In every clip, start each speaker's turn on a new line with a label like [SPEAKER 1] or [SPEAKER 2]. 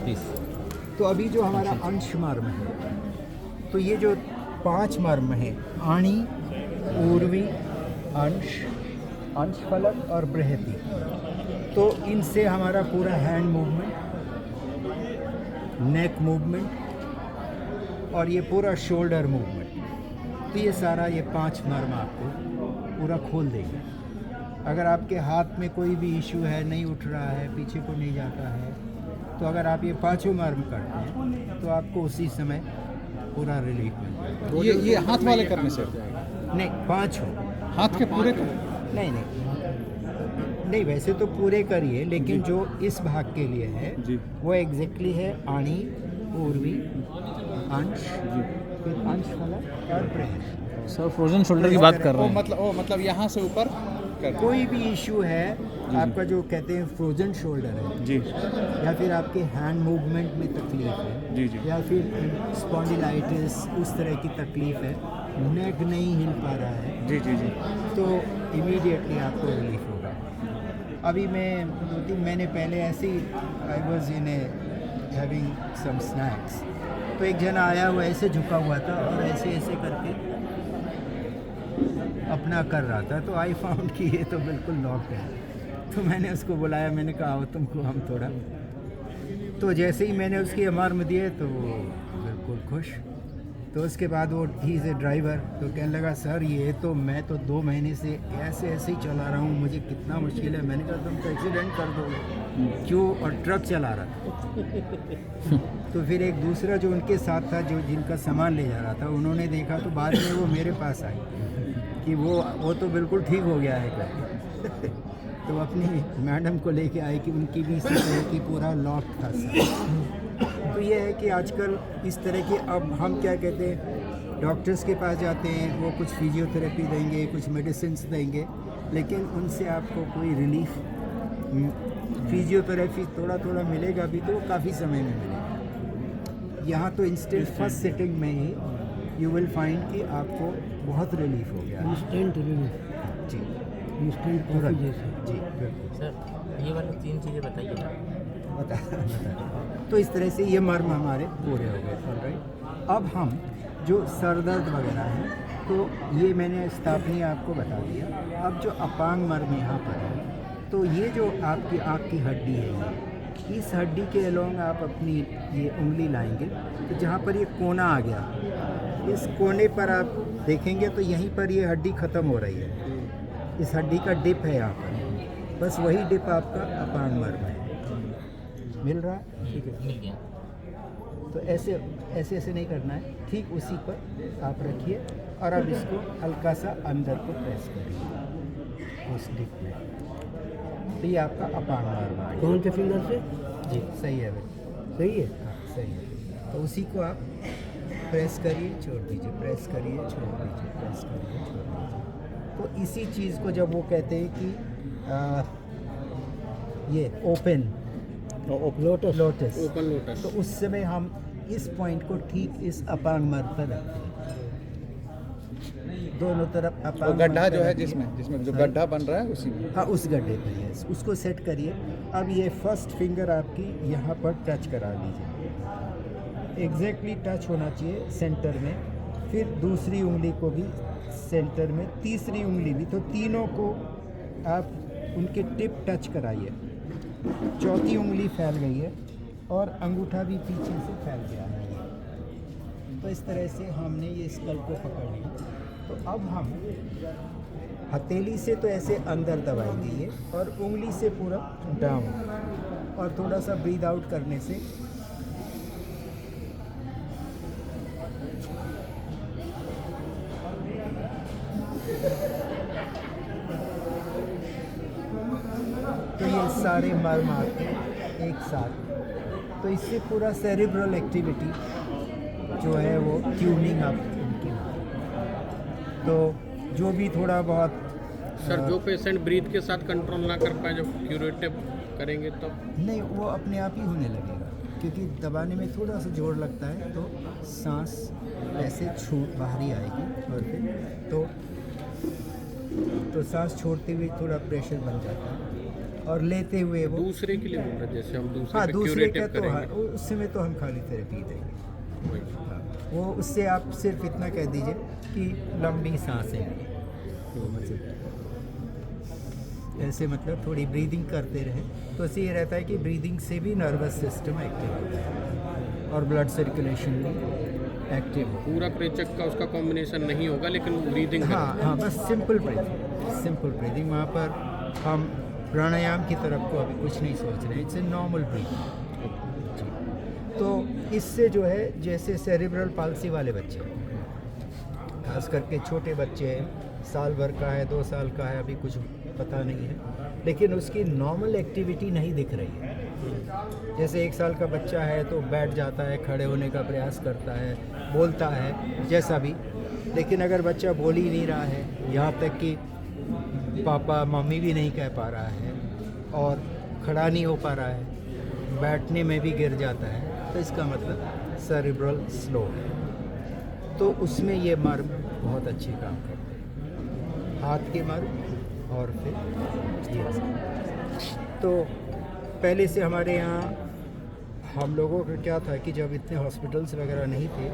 [SPEAKER 1] This.
[SPEAKER 2] तो अभी जो हमारा अंश मर्म है, तो ये जो 5 मर्म हैं, आणी, ऊर्वी, अंश, अंशफलक और बृहति, तो इनसे हमारा पूरा हैंड मूवमेंट, नेक मूवमेंट और ये पूरा शोल्डर मूवमेंट, तो ये सारा ये 5 मर्म आपको पूरा खोल देंगे। अगर आपके हाथ में कोई भी इशू है, नहीं उठ रहा है, पीछे को नहीं जाता है, तो अगर आप ये 5 मर्म करते हैं तो आपको उसी समय पूरा रिलीफ मिल जाएगा।
[SPEAKER 1] ये हाथ वाले करने से
[SPEAKER 2] नहीं, 5 हो,
[SPEAKER 1] हाथ के पूरे कर।
[SPEAKER 2] नहीं नहीं, वैसे तो पूरे करिए, लेकिन जो इस भाग के लिए है वो एग्जैक्टली है आणी, ऊर्वी, अंश, फिर अंशफलक और बृहति।
[SPEAKER 1] सर फ्रोजन शोल्डर की बात कर रहे हैं। मतलब यहाँ से ऊपर
[SPEAKER 2] कोई भी इशू है आपका, जो कहते हैं फ्रोजन शोल्डर है
[SPEAKER 1] जी,
[SPEAKER 2] या फिर आपके हैंड मूवमेंट में तकलीफ है
[SPEAKER 1] जी जी,
[SPEAKER 2] या फिर स्पॉन्डिलाइटिस उस तरह की तकलीफ है, नेक नहीं हिल पा रहा है,
[SPEAKER 1] जी जी जी,
[SPEAKER 2] तो इमीडिएटली आपको रिलीफ होगा। अभी मैं 2-3 महीने पहले ऐसे ही I was in having some snacks, तो एक जना आया हुआ ऐसे झुका हुआ था और ऐसे ऐसे करके अपना कर रहा था, तो आई फाउंड कि ये तो बिल्कुल लॉक्ड है। तो मैंने उसको बुलाया, मैंने कहा आओ तुमको हम थोड़ा, तो जैसे ही मैंने उसकी अमार्म दिए तो वो बिल्कुल खुश। तो उसके बाद वो ही इज़ ए ड्राइवर, तो कहने लगा सर ये तो मैं तो 2 महीने से ऐसे ऐसे ही चला रहा हूँ, मुझे कितना मुश्किल है। मैंने कहा तुम तो एक्सीडेंट कर दोगे क्यों, और ट्रक चला रहा था। तो फिर एक दूसरा जो उनके साथ था, जो जिनका सामान ले जा रहा था, उन्होंने देखा तो बाद में वो मेरे पास आई कि वो तो बिल्कुल ठीक हो गया है करके। तो अपनी मैडम को लेके आए कि उनकी भी इसी तरह की पूरा लॉक था। तो ये है कि आजकल इस तरह की, अब हम क्या कहते हैं, डॉक्टर्स के पास जाते हैं, वो कुछ फिजियोथेरेपी देंगे, कुछ मेडिसिन देंगे, लेकिन उनसे आपको कोई रिलीफ, फिजियोथेरेपी थोड़ा थोड़ा मिलेगा भी तो काफ़ी समय में मिलेगा। यहाँ तो इंस्टेंट फर्स्ट सिटिंग में ही यू विल फाइंड कि आपको बहुत रिलीफ हो गया।
[SPEAKER 3] इंस्टेंट रिलीफ
[SPEAKER 2] जी,
[SPEAKER 3] इंस्टेंट कॉफी जैसे।
[SPEAKER 2] जी बिल्कुल
[SPEAKER 4] सर ये वाली 3 चीज़ें बताइए ना।
[SPEAKER 2] बता। तो इस तरह से ये मर्म हमारे पूरे हो गए। ऑलराइट, अब हम जो सर दर्द वगैरह हैं, तो ये मैंने स्थापनीय आपको बता दिया। अब जो अपांग मर्म यहाँ पर है, तो ये जो आपकी आँख की हड्डी है, इस हड्डी के अलोंग आप अपनी ये उंगली लाएंगे, तो जहाँ पर ये कोना आ गया, इस कोने पर आप देखेंगे तो यहीं पर ये हड्डी ख़त्म हो रही है, इस हड्डी का डिप है यहाँ पर, बस वही डिप आपका अपांग मर्म है। मिल रहा है? ठीक है,
[SPEAKER 4] मिल गया।
[SPEAKER 2] तो ऐसे ऐसे ऐसे नहीं करना है, ठीक उसी पर आप रखिए और अब इसको हल्का सा अंदर को प्रेस करिए उस डिप में, तो ये आपका अपांग मर्म है।
[SPEAKER 3] कौन से फिंगर से?
[SPEAKER 2] जी सही है भाई,
[SPEAKER 3] सही है।
[SPEAKER 2] हाँ सही है। तो उसी को आप प्रेस करिए, छोड़ दीजिए, प्रेस करिए, छोड़ दीजिए, प्रेस करिए, छोड़ दीजिए। तो इसी चीज़ को जब वो कहते हैं कि ये open
[SPEAKER 3] lotus
[SPEAKER 2] lotus,
[SPEAKER 1] open lotus,
[SPEAKER 2] तो उस समय हम इस पॉइंट को ठीक इस अपांग मर्म पर रखते हैं, दोनों तरफ अपांग
[SPEAKER 1] गड्ढा
[SPEAKER 2] मर्म
[SPEAKER 1] जो
[SPEAKER 2] पर
[SPEAKER 1] है
[SPEAKER 2] रखिए।
[SPEAKER 1] जिसमें जो गड्ढा बन रहा है उसी में।
[SPEAKER 2] हाँ उस गड्ढे पर ही है, उसको सेट करिए। अब ये फर्स्ट फिंगर आपकी यहाँ पर टच करा लीजिए, एग्जैक्टली टच होना चाहिए सेंटर में, फिर दूसरी उंगली को भी सेंटर में, तीसरी उंगली भी, तो तीनों को आप उनके टिप टच कराइए। चौथी उंगली फैल गई है और अंगूठा भी पीछे से फैल गया है। तो इस तरह से हमने ये स्कल को पकड़ लिया। तो अब हम हथेली से तो ऐसे अंदर दबाएंगे ये, और उंगली से पूरा डाउन, और थोड़ा सा ब्रीद आउट करने से तो ये सारे मर्म आते हैं एक साथ। तो इससे पूरा सेरिब्रल एक्टिविटी जो है वो ट्यूनिंग अप उनकी होती है। तो जो भी थोड़ा बहुत
[SPEAKER 5] सर जो पेशेंट ब्रीथ के साथ कंट्रोल ना कर पाए, जब क्यूरेटिव करेंगे तब?
[SPEAKER 2] नहीं, वो अपने आप ही होने लगेगा, क्योंकि दबाने में थोड़ा सा जोर लगता है, तो सांस ऐसे छूट बाहर ही आएगी, और फिर तो सांस छोड़ते हुए थोड़ा प्रेशर बन जाता है, और लेते हुए वो
[SPEAKER 5] दूसरे के लिए बोल रहे हैं, जैसे हम दूसरे
[SPEAKER 2] हाँ
[SPEAKER 5] पे
[SPEAKER 2] दूसरे का
[SPEAKER 5] क्यूरेटिव
[SPEAKER 2] तो हाँ
[SPEAKER 5] करेंगे।
[SPEAKER 2] उस समय तो हम खाली थेरेपी देंगे।
[SPEAKER 5] वही।
[SPEAKER 2] हाँ, वो उससे आप सिर्फ इतना कह दीजिए कि लंबी सांसें लें। तो मतलब ऐसे मतलब थोड़ी ब्रीदिंग करते रहें तो इससे ये रहता है कि ब्रीदिंग से भी नर्वस सिस्टम एक्टिव होता है और ब्लड सर्कुलेशन भी एक्टिव हो।
[SPEAKER 5] पूरा क्रेचक का उसका कॉम्बिनेशन नहीं होगा, लेकिन ब्रीदिंग
[SPEAKER 2] हाँ हाँ बस सिंपल ब्रीदिंग वहाँ पर हम प्राणायाम की तरफ को अभी कुछ नहीं सोच रहे हैं, इट्स ए नॉर्मल ब्रीदिंग। तो इससे जो है जैसे सेरिब्रल पाल्सी वाले बच्चे खास करके छोटे बच्चे हैं, साल भर का है 2 साल का है, अभी कुछ पता नहीं है, लेकिन उसकी नॉर्मल एक्टिविटी नहीं दिख रही है। जैसे 1 साल का बच्चा है तो बैठ जाता है, खड़े होने का प्रयास करता है, बोलता है जैसा भी, लेकिन अगर बच्चा बोल ही नहीं रहा है, यहाँ तक कि पापा मम्मी भी नहीं कह पा रहा है और खड़ा नहीं हो पा रहा है, बैठने में भी गिर जाता है, तो इसका मतलब सेरिब्रल स्लो है। तो उसमें ये मर्म बहुत अच्छे काम करते हैं, हाथ के मर्म और फिर ये सब। तो पहले से हमारे यहाँ हम लोगों का क्या था कि जब इतने हॉस्पिटल्स वगैरह नहीं थे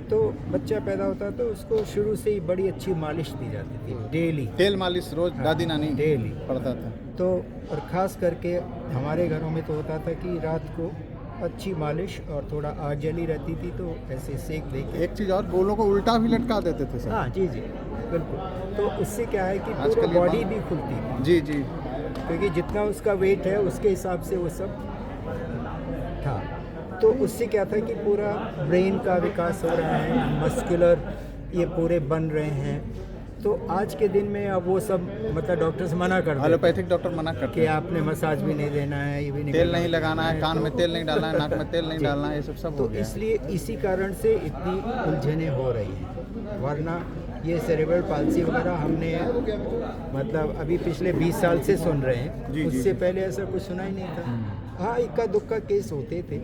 [SPEAKER 2] तो बच्चा पैदा होता तो उसको शुरू से ही बड़ी अच्छी मालिश दी जाती थी डेली।
[SPEAKER 1] तेल मालिश रोज
[SPEAKER 2] हाँ,
[SPEAKER 1] दादी नानी
[SPEAKER 2] डेली
[SPEAKER 1] पड़ता था।
[SPEAKER 2] तो और ख़ास करके हमारे घरों में तो होता था कि रात को अच्छी मालिश और थोड़ा आग जली रहती थी तो ऐसे सेक दे के।
[SPEAKER 1] एक चीज़ और, गोलों को उल्टा भी लटका देते थे सर।
[SPEAKER 2] हाँ जी बिल्कुल। तो उससे क्या है कि
[SPEAKER 1] आजकल
[SPEAKER 2] पूरा
[SPEAKER 1] ये
[SPEAKER 2] बॉडी
[SPEAKER 1] बात-
[SPEAKER 2] भी खुलती थी,
[SPEAKER 1] जी जी।
[SPEAKER 2] क्योंकि जितना उसका वेट है उसके हिसाब से वो सब था। तो उससे क्या था कि पूरा ब्रेन का विकास हो रहा है, मस्कुलर ये पूरे बन रहे हैं। तो आज के दिन में अब वो सब मतलब डॉक्टर्स मना कर देते हैं
[SPEAKER 1] एलोपैथिक डॉक्टर मना करते
[SPEAKER 2] कि
[SPEAKER 1] हैं,
[SPEAKER 2] आपने मसाज भी नहीं देना है, ये भी नहीं
[SPEAKER 1] तेल
[SPEAKER 2] करना
[SPEAKER 1] नहीं लगाना है, कान में तेल नहीं डालना है, नाक में तेल नहीं
[SPEAKER 2] जी।
[SPEAKER 1] डालना है, ये सब हो
[SPEAKER 2] तो
[SPEAKER 1] गया।
[SPEAKER 2] इसलिए इसी कारण से इतनी उलझनें हो रही हैं। वरना ये सेरेब्रल पाल्सी वगैरह हमने मतलब अभी पिछले 20 साल से सुन रहे हैं,
[SPEAKER 1] जी,
[SPEAKER 2] उससे
[SPEAKER 1] जी।
[SPEAKER 2] पहले ऐसा कुछ सुना ही नहीं था। हाँ इक्का दुक्का केस होते थे,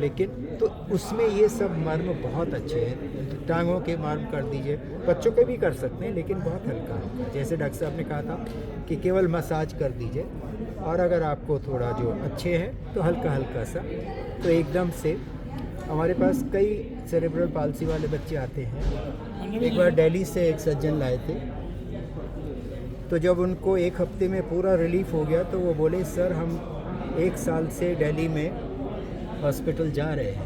[SPEAKER 2] लेकिन तो उसमें ये सब मर्म बहुत अच्छे हैं। टांगों के मर्म कर दीजिए, बच्चों के भी कर सकते हैं लेकिन बहुत हल्का हल्का, जैसे डॉक्टर साहब ने कहा था कि केवल मसाज कर दीजिए, और अगर आपको थोड़ा जो अच्छे हैं तो हल्का हल्का सा। तो एकदम से हमारे पास कई सेरेब्रल पाल्सी वाले बच्चे आते हैं। एक बार दिल्ली से एक सज्जन लाए थे, तो जब उनको 1 हफ्ते में पूरा रिलीफ हो गया तो वो बोले सर हम 1 साल से दिल्ली में हॉस्पिटल जा रहे हैं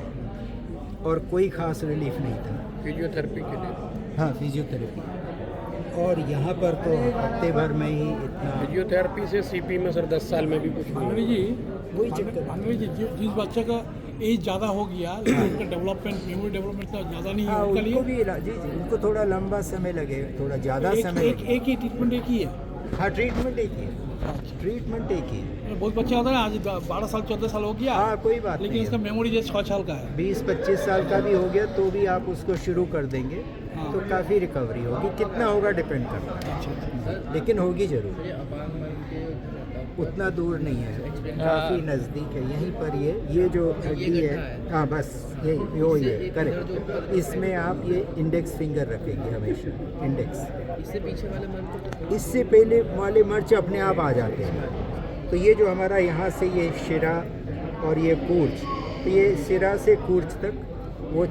[SPEAKER 2] और कोई ख़ास रिलीफ नहीं था।
[SPEAKER 5] फिजियोथेरेपी के लिए।
[SPEAKER 2] हाँ फिजियोथेरेपी, और यहाँ पर तो हफ्ते भर में ही इतना
[SPEAKER 5] फिजियोथेरेपी से सीपी में सर 10 साल में भी कुछ नहीं।
[SPEAKER 6] भानवी जी
[SPEAKER 2] वही चक्कर।
[SPEAKER 6] भानवी जी जिस बच्चे का एज ज़्यादा हो गया लेकिन उनका डेवलपमेंट मेमोरी डेवलपमेंट तो ज़्यादा नहीं
[SPEAKER 2] हाँ
[SPEAKER 6] है उनके
[SPEAKER 2] उनको
[SPEAKER 6] लिए
[SPEAKER 2] भी जी जी उनको थोड़ा लंबा समय लगे, थोड़ा ज़्यादा समय लगे।
[SPEAKER 6] एक ही ट्रीटमेंट एक ही है।
[SPEAKER 2] हाँ ट्रीटमेंट एक ही है, ट्रीटमेंट एक ही है।
[SPEAKER 6] बहुत बच्चे होते हैं आज 12 साल 14 साल हो गया,
[SPEAKER 2] हाँ कोई बात
[SPEAKER 6] लेकिन
[SPEAKER 2] नहीं
[SPEAKER 6] इसका
[SPEAKER 2] है।
[SPEAKER 6] मेमोरी जैसे 6 साल का है।
[SPEAKER 2] 20-25 साल का भी हो गया तो भी आप उसको शुरू कर देंगे
[SPEAKER 6] हाँ।
[SPEAKER 2] तो काफ़ी रिकवरी होगी। कितना होगा डिपेंड करता है, लेकिन होगी ज़रूर। उतना दूर नहीं है, काफ़ी नज़दीक है। यहीं पर ये जो हड्डी है, हाँ बस ये करेक्ट। इसमें आप ये इंडेक्स फिंगर रखेंगे हमेशा, इंडेक्स। इससे पहले वाले मर्च अपने आप आ जाते हैं। तो ये जो हमारा यहाँ से ये शिरा और ये कूर्च, तो ये शिरा से कूर्च तक वो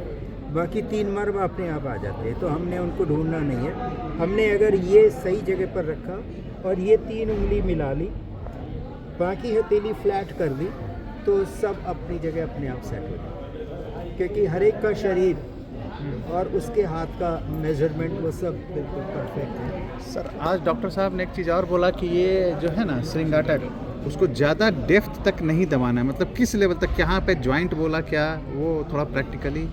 [SPEAKER 2] बाकी 3 मर्म अपने आप आ जाते हैं। तो हमने उनको ढूंढना नहीं है, हमने अगर ये सही जगह पर रखा और ये 3 उंगली मिला ली, बाकी हथेली फ्लैट कर दी, तो सब अपनी जगह अपने आप सेट हो जाए। क्योंकि हर एक का शरीर और उसके हाथ का मेजरमेंट वो सब बिल्कुल परफेक्ट है।
[SPEAKER 1] सर आज डॉक्टर साहब ने एक चीज़ और बोला कि ये जो है ना श्रृंगाटक, उसको ज़्यादा डेप्थ तक नहीं दबाना है, मतलब किस लेवल तक, यहाँ पे जॉइंट बोला क्या, वो थोड़ा प्रैक्टिकली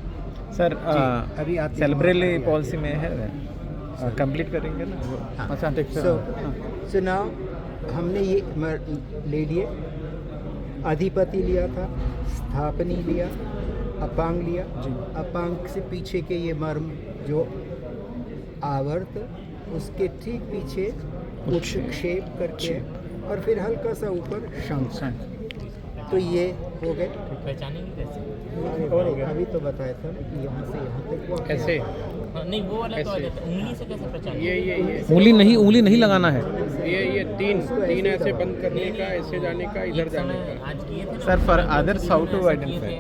[SPEAKER 7] सर
[SPEAKER 2] अभी आते हैं।
[SPEAKER 7] सेरेब्रल पॉलिसी में है कंप्लीट करेंगे ना वो।
[SPEAKER 2] हाँ।
[SPEAKER 1] अच्छा ठीक है।
[SPEAKER 2] सो नाउ हमने ये ले लिए, अधिपति लिया था, स्थापनी लिया, अपांग लिया। अपांग से पीछे के ये मर्म जो आवर्त, उसके ठीक पीछे उत्क्षेप करके और फिर हल्का सा ऊपर शंख। तो ये हो गए।
[SPEAKER 4] पहचानेंगे कैसे?
[SPEAKER 2] और हो गया अभी तो बताया था ना कि यहाँ से यहाँ तक वो
[SPEAKER 5] ऐसे
[SPEAKER 4] हाँ, नहीं वो वाला तो आ जाता है। उंगली से कैसे पहचान?
[SPEAKER 5] ये
[SPEAKER 7] उंगली नहीं लगाना है
[SPEAKER 5] ये तीन ऐसे बंद करने का, ऐसे जाने का, इधर जाने का।
[SPEAKER 4] आज किए थे ना?
[SPEAKER 7] Sir, for others, how to
[SPEAKER 4] किए
[SPEAKER 7] identify?
[SPEAKER 4] थे।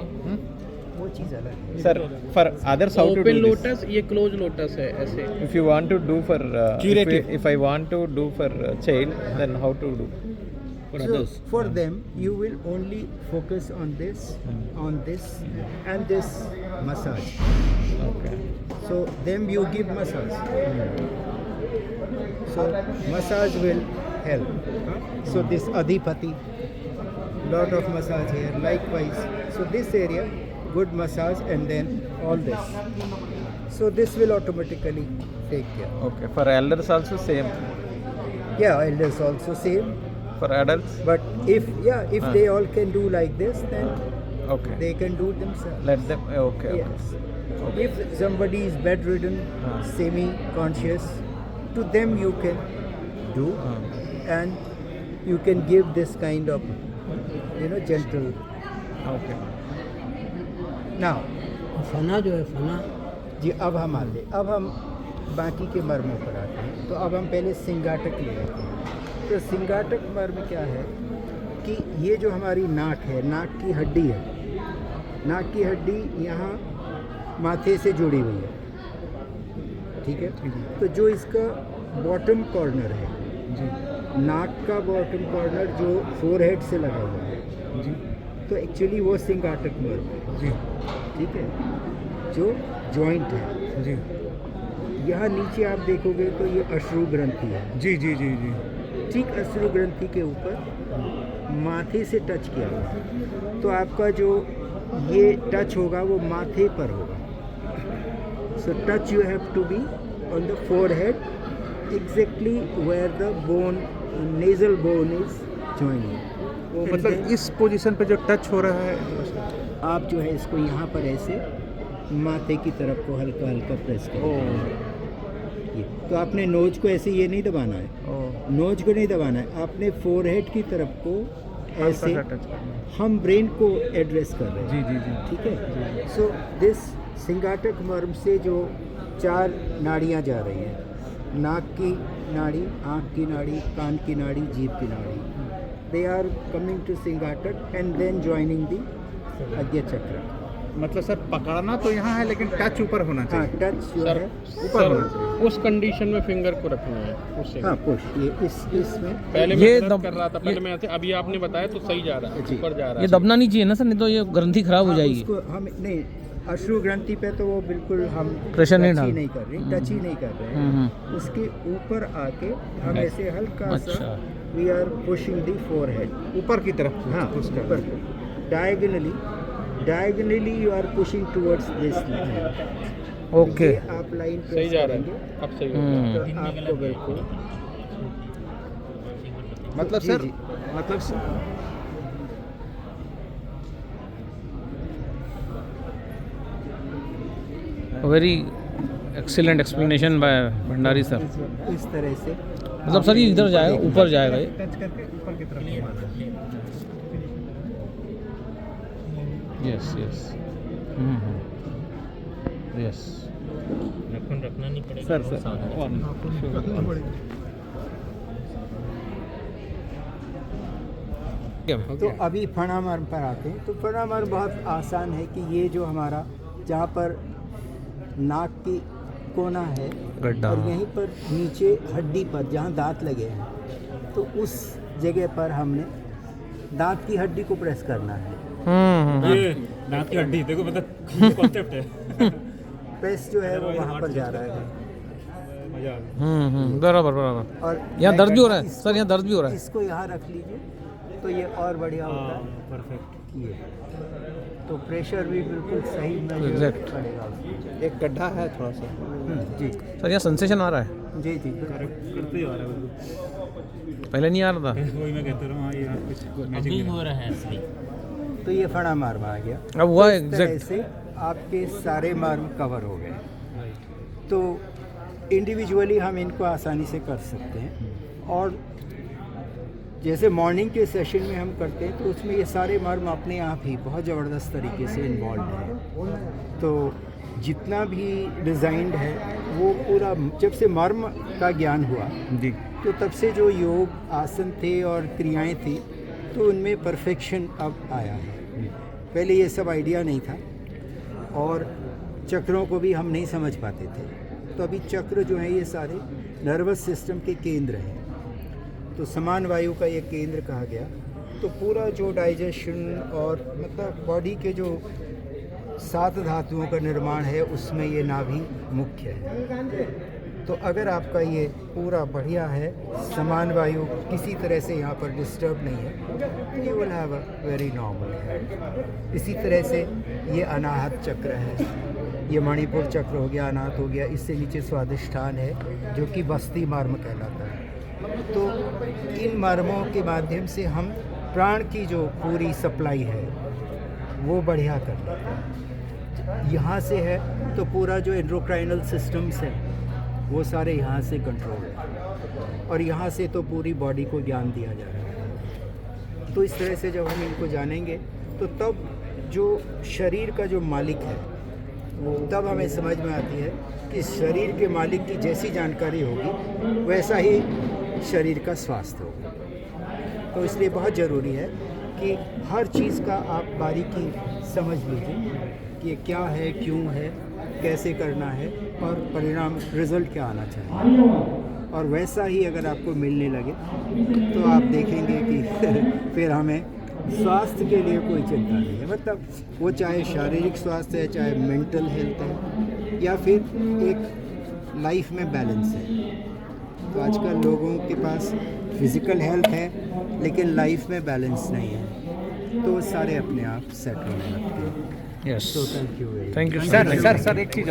[SPEAKER 2] वो चीज़ अलग है।
[SPEAKER 7] Sir for others how to
[SPEAKER 5] open
[SPEAKER 7] do this
[SPEAKER 5] lotus, ये क्लोज लोटस है ऐसे।
[SPEAKER 7] if you want to do for
[SPEAKER 1] Curative.
[SPEAKER 7] if I want to do for child then how to do for
[SPEAKER 2] So
[SPEAKER 7] others
[SPEAKER 2] for them, you will only focus on this, and this massage.
[SPEAKER 7] okay
[SPEAKER 2] So them you give massage. So massage will help. So this adhipati, lot of massage here. Likewise, so this area, good massage, and then all this. So this will automatically take care.
[SPEAKER 7] okay for elders also same
[SPEAKER 2] Yeah, elders also same.
[SPEAKER 7] for adults
[SPEAKER 2] But if they all can do like this, then
[SPEAKER 7] okay
[SPEAKER 2] they can do themselves.
[SPEAKER 7] let them okay
[SPEAKER 2] Yes. If somebody is bedridden, semi-conscious, to them you can do, and you can give this kind of, gentle.
[SPEAKER 7] okay
[SPEAKER 2] Now,
[SPEAKER 3] फना जो है फना
[SPEAKER 2] जी अब हम आते, अब हम बाकी के मर्मों पर आते हैं। तो अब हम पहले सिंगाटक ले लेते हैं। तो सिंगाटक मर्म क्या है कि ये जो हमारी नाक है, नाक की हड्डी है, नाक की हड्डी यहाँ माथे से जुड़ी हुई है, ठीक है। तो जो इसका बॉटम कॉर्नर है, नाक का बॉटम कॉर्नर जो फोरहेड से लगा हुआ है, तो एक्चुअली वो सिंगाटक मर्म है, ठीक है, जो जॉइंट है जी। यहाँ नीचे आप देखोगे तो ये अश्रु ग्रंथि है
[SPEAKER 1] जी जी जी जी।
[SPEAKER 2] ठीक अश्रु ग्रंथि के ऊपर माथे से टच किया हुआ, तो आपका जो ये टच होगा वो माथे पर होगा। So touch you have to be on the forehead exactly where the bone, nasal bone is joining.
[SPEAKER 1] वो मतलब इस पोजीशन पे जो टच हो रहा है,
[SPEAKER 2] आप जो है इसको यहाँ पर ऐसे माथे की तरफ को हल्का हल्का प्रेस करो। तो आपने नोज को ऐसे ये नहीं दबाना है, नोज को नहीं दबाना है, आपने फोरहेड की तरफ को ऐसे, हम ब्रेन को एड्रेस कर रहे हैं,
[SPEAKER 1] जी जी जी,
[SPEAKER 2] ठीक है। सो दिस सिंगाटक मर्म से जो 4 नाड़ियाँ जा रही हैं, नाक की नाड़ी, आँख की नाड़ी, कान की नाड़ी, जीभ की नाड़ी, they are coming to Singatak and then joining the Adya Chakra.
[SPEAKER 1] मतलब सर पकड़ना तो यहाँ है लेकिन टच ऊपर होना
[SPEAKER 2] हाँ,
[SPEAKER 1] चाहिए।
[SPEAKER 2] टच जो
[SPEAKER 5] सर
[SPEAKER 2] है
[SPEAKER 1] ऊपर होना चाहिए।
[SPEAKER 5] उस कंडीशन में फिंगर को रखना है उससे।
[SPEAKER 2] हाँ, पुश, ये इसमें
[SPEAKER 5] पहले
[SPEAKER 7] ये
[SPEAKER 5] मैं दर्द कर रहा था, पहले मैं ऐसे, अभी आपने बताया तो सही जा रहा है,
[SPEAKER 2] जी।
[SPEAKER 5] ऊपर जा रहा
[SPEAKER 7] ये
[SPEAKER 5] है।
[SPEAKER 7] दबना नहीं चाहिए ना सर, नहीं तो ये ग्रंथि खराब हो जाएगी।
[SPEAKER 2] उसको हम नहीं, अश्रु ग्रंथि पे तो वो बिल्कुल हम
[SPEAKER 7] प्रेशर नहीं
[SPEAKER 2] टच ही
[SPEAKER 7] डाल,
[SPEAKER 2] नहीं कर रहे, टच ही नहीं कर रहे हैं। उसके ऊपर आके हम ऐसे हल्का सा
[SPEAKER 7] अच्छा।
[SPEAKER 2] We are pushing the forehead,
[SPEAKER 1] ऊपर की तरफ।
[SPEAKER 2] हाँ, ऊपर diagonally you are pushing towards this line.
[SPEAKER 7] Okay
[SPEAKER 2] आप लाइन
[SPEAKER 5] सही जा रहा है, अब सही हो गया।
[SPEAKER 2] तो आपको बिल्कुल
[SPEAKER 1] मतलब
[SPEAKER 2] जी,
[SPEAKER 1] सर
[SPEAKER 2] जी।
[SPEAKER 1] मतलब
[SPEAKER 7] very excellent explanation by Bhandari sir.
[SPEAKER 2] इस तरह से
[SPEAKER 7] मतलब सर ये इधर जाएगा, ऊपर जाएगा ये।
[SPEAKER 1] टच करके ऊपर की तरफ घुमाना है।
[SPEAKER 7] यस यस यस
[SPEAKER 4] नाखून रखना नहीं पड़ेगा।
[SPEAKER 7] सर
[SPEAKER 4] बहुत सावधानी से।
[SPEAKER 2] तो अभी फणामर्म पर आते हैं। तो फणामर्म बहुत आसान है कि ये जो हमारा जहाँ पर नाक की कोना है
[SPEAKER 7] गड्ढा,
[SPEAKER 2] और यहीं पर नीचे हड्डी पर जहाँ दांत लगे हैं, तो उस जगह पर हमने दांत की हड्डी को प्रेस करना है।
[SPEAKER 8] दांत की हड्डी देखो, मतलब कॉन्सेप्ट है।
[SPEAKER 2] प्रेस जो है वो वहाँ पर जा रहा है।
[SPEAKER 8] मजा आ गया।
[SPEAKER 7] बराबर बराबर।
[SPEAKER 2] और
[SPEAKER 7] यहाँ दर्द भी हो रहा है सर, यहाँ दर्द भी हो रहा है।
[SPEAKER 2] इसको यहाँ रख लीजिए तो ये और बढ़िया होता है।
[SPEAKER 8] परफेक्ट।
[SPEAKER 2] ये तो प्रेशर भी बिल्कुल सही मेजर
[SPEAKER 7] Exact.
[SPEAKER 2] पड़ेगा उसमें।
[SPEAKER 1] एक गड्ढा है थोड़ा सा।
[SPEAKER 2] जी
[SPEAKER 7] सर यहाँ सेंसेशन आ रहा है,
[SPEAKER 2] जी जी
[SPEAKER 8] करते ही आ रहा है बिल्कुल।
[SPEAKER 7] पहले नहीं आ रहा था।
[SPEAKER 8] वही मैं कहता रहा हूँ, ये कुछ
[SPEAKER 4] अभी
[SPEAKER 8] मैजिक
[SPEAKER 4] हो रहा है असली।
[SPEAKER 2] तो ये फणा मार्म आ गया।
[SPEAKER 7] अब हुआ
[SPEAKER 2] इस तरह
[SPEAKER 7] एग्जैक्ट।
[SPEAKER 2] से आपके सारे मार्म कवर हो गए। तो इंडिविजुअली हम इनको आसानी से कर सकते हैं। और जैसे मॉर्निंग के सेशन में हम करते हैं तो उसमें ये सारे मर्म अपने आप ही बहुत ज़बरदस्त तरीके से इन्वॉल्व हैं। तो जितना भी डिज़ाइंड है वो पूरा, जब से मर्म का ज्ञान हुआ
[SPEAKER 1] जी
[SPEAKER 2] तो तब से जो योग आसन थे और क्रियाएं थी तो उनमें परफेक्शन अब आया है। पहले ये सब आइडिया नहीं था और चक्रों को भी हम नहीं समझ पाते थे। तो अभी चक्र जो है ये सारे नर्वस सिस्टम के केंद्र हैं। तो समान वायु का ये केंद्र कहा गया। तो पूरा जो डाइजेशन और मतलब बॉडी के जो 7 धातुओं का निर्माण है उसमें ये नाभि मुख्य है। तो अगर आपका ये पूरा बढ़िया है, समान वायु किसी तरह से यहाँ पर डिस्टर्ब नहीं है, तो you will have a very normal health. इसी तरह से ये अनाहत चक्र है, ये मणिपुर चक्र हो गया, अनाहत हो गया। इससे नीचे स्वादिष्ठान है जो कि बस्ती मर्म कहलाता है। तो इन मर्मों के माध्यम से हम प्राण की जो पूरी सप्लाई है वो बढ़िया कर लेते हैं। यहाँ से है तो पूरा जो एंडोक्राइनल सिस्टम्स है वो सारे यहाँ से कंट्रोल है और यहाँ से तो पूरी बॉडी को ज्ञान दिया जा रहा है। तो इस तरह से जब हम इनको जानेंगे तो तब जो शरीर का जो मालिक है तब हमें समझ में आती है कि शरीर के मालिक की जैसी जानकारी होगी वैसा ही शरीर का स्वास्थ्य होगा। तो इसलिए बहुत ज़रूरी है कि हर चीज़ का आप बारीकी समझ लीजिए कि ये क्या है, क्यों है, कैसे करना है और परिणाम रिज़ल्ट क्या आना चाहिए। और वैसा ही अगर आपको मिलने लगे तो आप देखेंगे कि फिर हमें स्वास्थ्य के लिए कोई चिंता नहीं है। मतलब वो चाहे शारीरिक स्वास्थ्य है, चाहे मेंटल हेल्थ है, या फिर एक लाइफ में बैलेंस है। तो आजकल लोगों के पास फिज़िकल हेल्थ है लेकिन लाइफ में बैलेंस नहीं है, तो सारे अपने आप सेट होने लगते हैं।
[SPEAKER 1] यस
[SPEAKER 2] तो thank you
[SPEAKER 1] thank you sir. Sir एक चीज़